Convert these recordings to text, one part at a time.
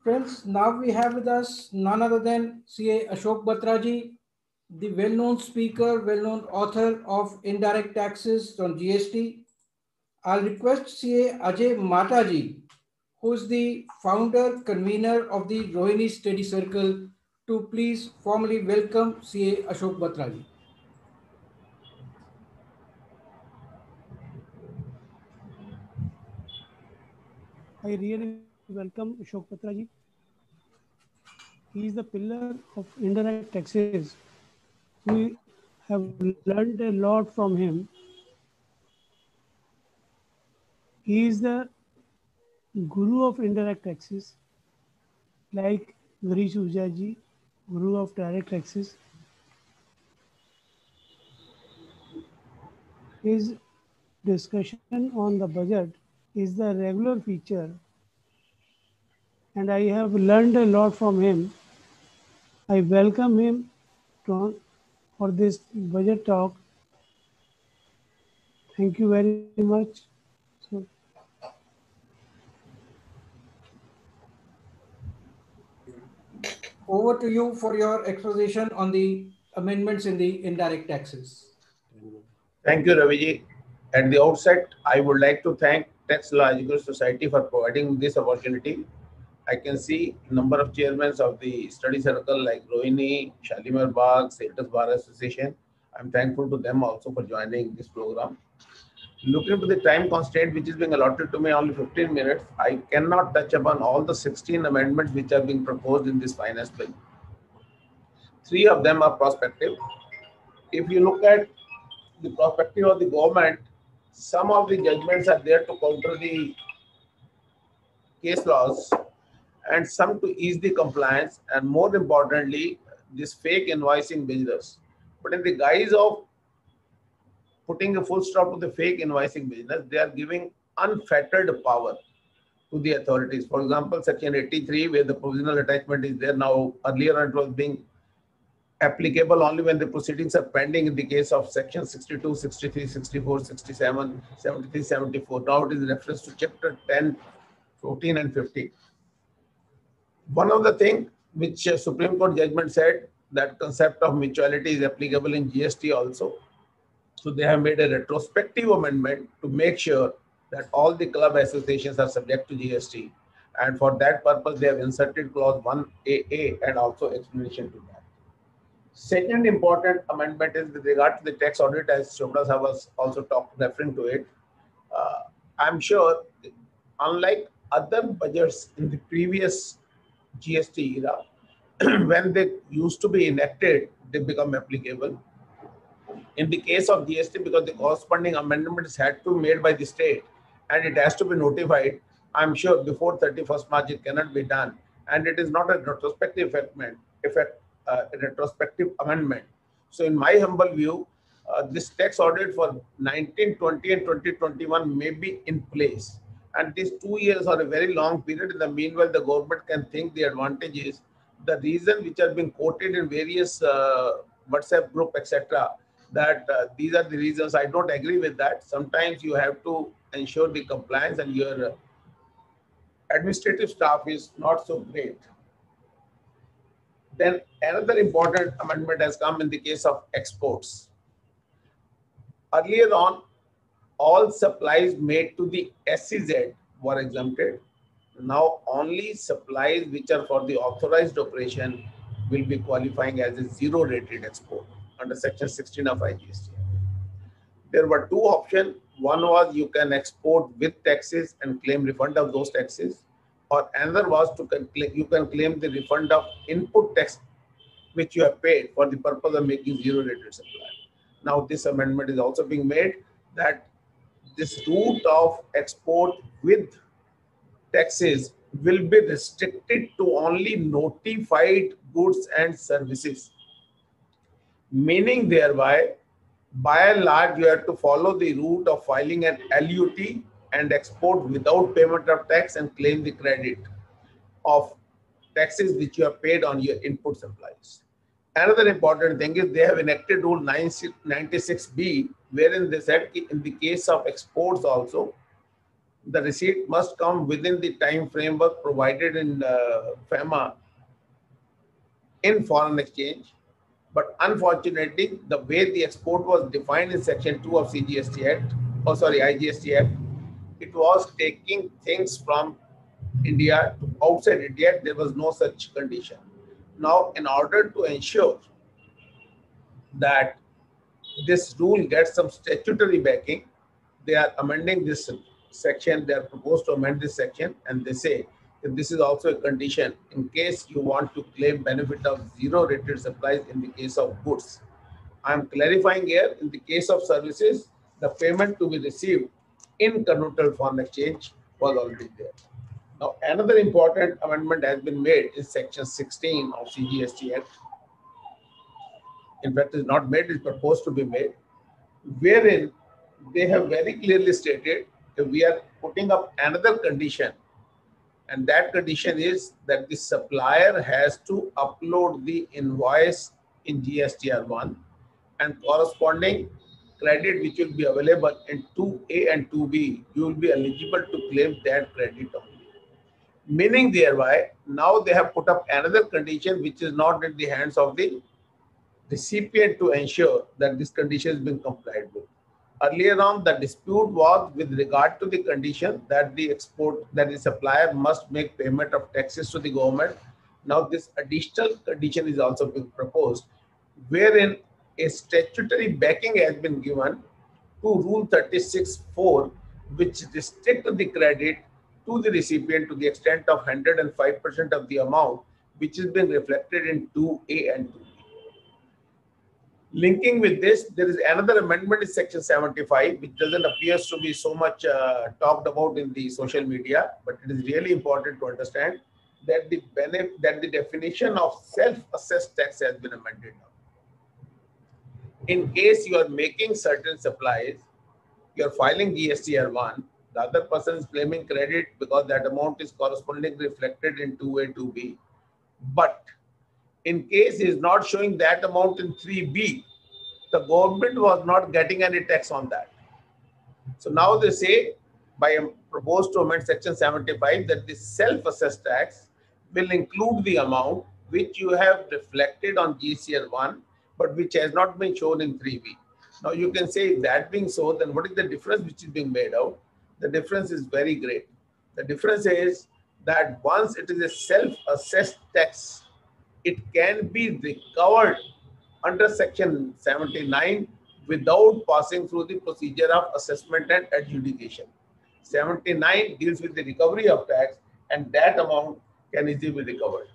Friends, now we have with us none other than CA Ashok Batraji, the well-known speaker, well-known author of Indirect Taxes on GST. I'll request CA Ajay Mataji, who is the founder, convener of the Rohini Study Circle, to please formally welcome CA Ashok Batraji. I really welcome Ashok Patraji. He is the pillar of indirect taxes. We have learned a lot from him. He is the guru of indirect taxes, like Girish Ujaji, guru of direct taxes. His discussion on the budget is the regular feature, and I have learned a lot from him. I welcome him to, for this budget talk. Thank you very much. So, Over to you for your exposition on the amendments in the indirect taxes. Thank you, Raviji. At the outset, I would like to thank Tax Law Education Society for providing this opportunity. I can see a number of chairmen of the study circle like Rohini, Shalimar Bagh, Status Bar Association. I'm thankful to them also for joining this program. Looking to the time constraint which is being allotted to me only 15 minutes, I cannot touch upon all the 16 amendments which are being proposed in this finance bill. 3 of them are prospective. If you look at the perspective of the government, some of the judgments are there to counter the case laws and some to ease the compliance, and more importantly, this fake invoicing business. But in the guise of putting a full stop to the fake invoicing business, they are giving unfettered power to the authorities. For example, Section 83, where the provisional attachment is there now, earlier it was being applicable only when the proceedings are pending in the case of section 62, 63, 64, 67, 73, 74. Now it is reference to chapter 10, 14 and 15. One of the things which Supreme Court judgment said, that concept of mutuality is applicable in GST also. So they have made a retrospective amendment to make sure that all the club associations are subject to GST. And for that purpose, they have inserted clause 1AA and also explanation to that. Second important amendment is with regard to the tax audit, as Chopra Sahab was also referring to it. I'm sure, unlike other budgets in the previous GST era, when they used to be enacted, they become applicable. In the case of GST, because the corresponding amendments had to be made by the state and it has to be notified, I'm sure before 31st March it cannot be done. And it is not a retrospective retrospective amendment. So in my humble view, this tax audit for 1920 and 2021 may be in place. And these 2 years are a very long period. In the meanwhile, the government can think the advantages, the reason which are being quoted in various WhatsApp group, etc., that these are the reasons. I don't agree with that. Sometimes you have to ensure the compliance and your administrative staff is not so great. Then another important amendment has come in the case of exports. Earlier on, all supplies made to the SEZ were exempted. Now only supplies which are for the authorized operation will be qualifying as a zero rated export under section 16 of IGST. There were 2 options. One was you can export with taxes and claim refund of those taxes, or another was you can claim the refund of input tax which you have paid for the purpose of making zero rated supply. Now this amendment is also being made that this route of export with taxes will be restricted to only notified goods and services, meaning thereby, by and large, you have to follow the route of filing an LUT and export without payment of tax and claim the credit of taxes which you have paid on your input supplies. Another important thing is they have enacted Rule 96B, wherein they said in the case of exports also, the receipt must come within the time framework provided in FEMA in foreign exchange. But unfortunately, the way the export was defined in Section 2 of CGST Act, IGST Act, it was taking things from India to outside India. There was no such condition. Now, in order to ensure that this rule gets some statutory backing, they are amending this section. They are proposed to amend this section, and they say that this is also a condition in case you want to claim benefit of zero rated supplies in the case of goods. I am clarifying here, in the case of services, the payment to be received in convertible foreign exchange was already there. Now, another important amendment has been made in section 16 of CGST Act. In fact, it's not made, it's proposed to be made, wherein they have very clearly stated that we are putting up another condition, and that condition is that the supplier has to upload the invoice in GSTR1 and corresponding credit which will be available in 2A and 2B, you will be eligible to claim that credit only. Meaning thereby, now they have put up another condition which is not in the hands of the recipient to ensure that this condition has been complied with. Earlier on, the dispute was with regard to the condition that the supplier must make payment of taxes to the government. Now this additional condition is also being proposed, wherein a statutory backing has been given to Rule 36(4), which restricts the credit to the recipient to the extent of 105% of the amount, which has been reflected in 2A and 2B. Linking with this, there is another amendment in section 75, which doesn't appear to be so much talked about in the social media, but it is really important to understand that the definition of self-assessed tax has been amended. In case you are making certain supplies, you are filing GSTR1, the other person is claiming credit because that amount is correspondingly reflected in 2A, 2B. But in case he is not showing that amount in 3B, the government was not getting any tax on that. So now they say, by proposed to amend section 75, that the self-assessed tax will include the amount which you have reflected on GSTR1, but which has not been shown in 3B. Now you can say, that being so, then what is the difference which is being made out? The difference is very great. The difference is that once it is a self-assessed tax, it can be recovered under section 79 without passing through the procedure of assessment and adjudication. 79 deals with the recovery of tax, and that amount can easily be recovered.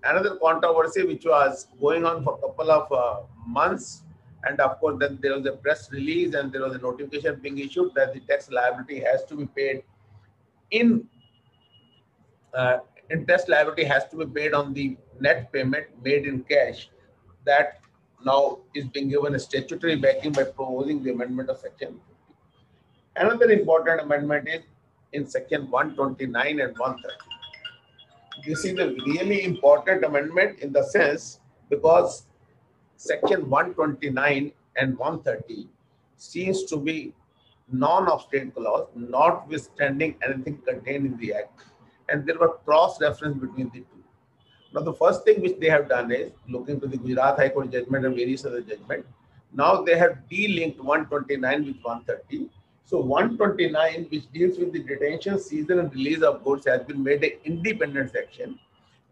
Another controversy which was going on for a couple of months, and of course then there was a press release and there was a notification being issued that the tax liability has to be paid interest liability has to be paid on the net payment made in cash. That now is being given a statutory backing by proposing the amendment of section 50. Another important amendment is in section 129 and 130. This is a really important amendment in the sense because section 129 and 130 seems to be non-obstant clause, notwithstanding anything contained in the act, and there were cross-reference between the two. Now, the first thing which they have done is looking to the Gujarat High Court judgment and various other judgments. Now they have de-linked 129 with 130. So 129, which deals with the detention, seizure, and release of goods, has been made an independent section.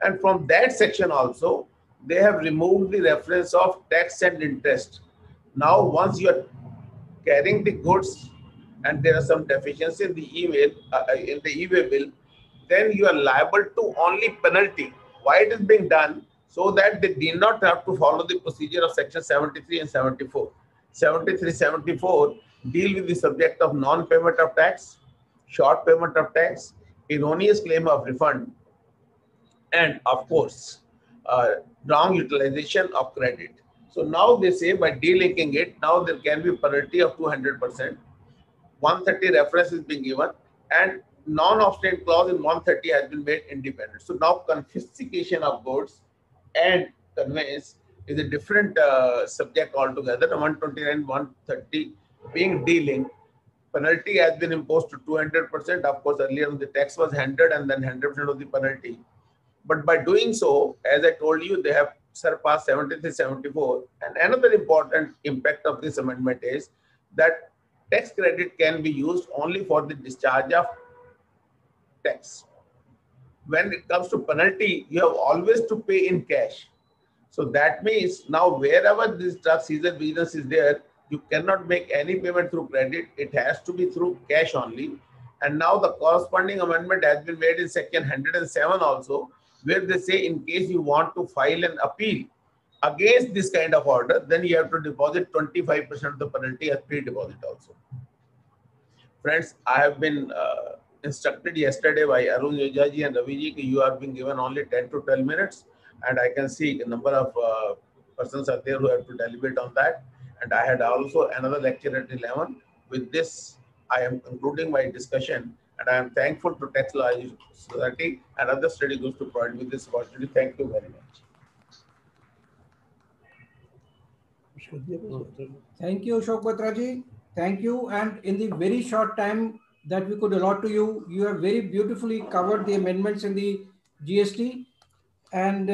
And from that section also, they have removed the reference of tax and interest. Now, once you are carrying the goods and there are some deficiency in the e-way bill, then you are liable to only penalty. Why it is being done? So that they do not have to follow the procedure of section 73 and 74. 73, 74 deal with the subject of non-payment of tax, short payment of tax, erroneous claim of refund, and of course, wrong utilization of credit. So now they say by delinking it, now there can be penalty of 200%. 130 reference is being given, and non-obstant clause in 130 has been made independent. So now confiscation of goods and conveyance is a different subject altogether. 129, 130 being de-linked, penalty has been imposed to 200%. Of course, earlier the tax was 100 and then 100% of the penalty. But by doing so, as I told you, they have surpassed 73, 74. And another important impact of this amendment is that tax credit can be used only for the discharge of tax. When it comes to penalty, you have always to pay in cash. So that means now wherever this drug seizure business is there, you cannot make any payment through credit. It has to be through cash only. And now the corresponding amendment has been made in section 107 also, where they say in case you want to file an appeal against this kind of order, then you have to deposit 25% of the penalty as pre-deposit also. Friends, I have been instructed yesterday by Arun Yojaji and Raviji that you are being given only 10 to 12 minutes. And I can see a number of persons are there who have to deliberate on that. And I had also another lecture at 11. With this, I am concluding my discussion. And I am thankful to Tax Law Society and other study groups to provide me this opportunity. Thank you very much. Thank you, Ashok Batraji. Thank you. And in the very short time that we could allot to you, you have very beautifully covered the amendments in the GST. And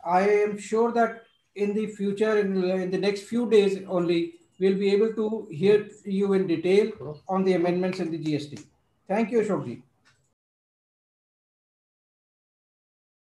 I am sure that in the future, in the next few days only, we'll be able to hear you in detail on the amendments in the GST. Thank you, Ashokji.